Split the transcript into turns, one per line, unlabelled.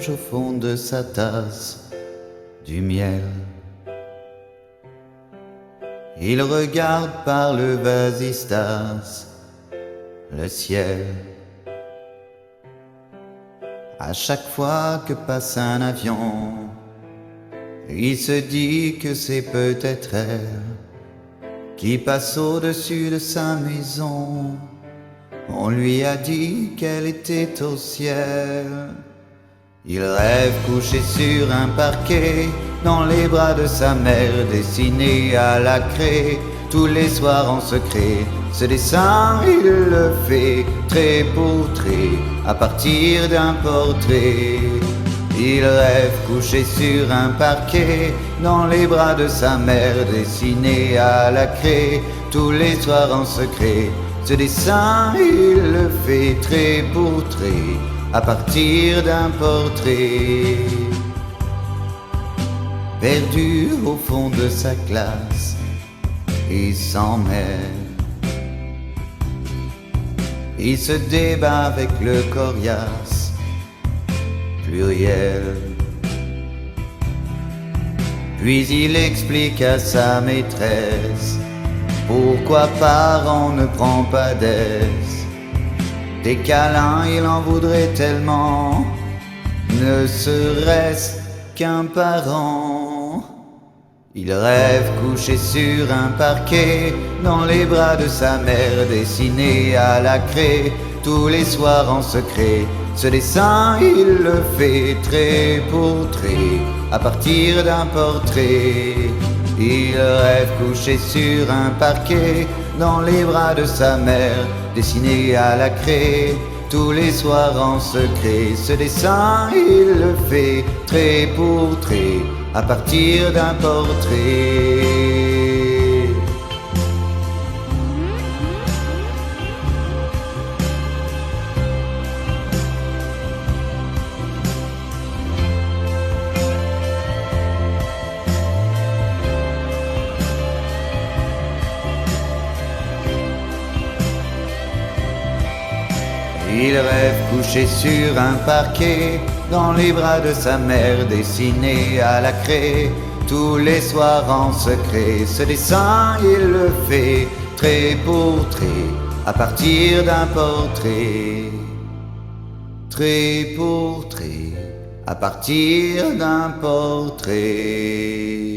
mélange au fond de sa tasse du miel. Il regarde par le vasistas le ciel. À chaque fois que passe un avion, il se dit que c'est peut-être elle qui passe au-dessus de sa maison. On lui a dit qu'elle était au ciel. Il rêve couché sur un parquet, dans les bras de sa mère, dessiné à la craie, tous les soirs en secret. Ce dessin, il le fait trait pour trait, à partir d'un portrait. Il rêve couché sur un parquet, dans les bras de sa mère, dessiné à la craie, tous les soirs en secret. Ce dessin, il le fait trait pour trait, à partir d'un portrait. Perdu au fond de sa classe, il s'en mêle. Il se débat avec le coriace pluriel. Puis il explique à sa maîtresse pourquoi parent ne prend pas d'aise. Des câlins il en voudrait tellement, ne serait-ce qu'un parent. Il rêve couché sur un parquet, dans les bras de sa mère, dessiné à la craie, tous les soirs en secret. Ce dessin il le fait trait pour trait, à partir d'un portrait. Il rêve couché sur un parquet, dans les bras de sa mère, dessiné à la craie, tous les soirs en secret. Ce dessin il le fait trait pour trait, à partir d'un portrait. Il rêve couché sur un parquet, dans les bras de sa mère, dessiné à la craie, tous les soirs en secret. Ce dessin il le fait trait pour trait, à partir d'un portrait. Trait pour trait, à partir d'un portrait.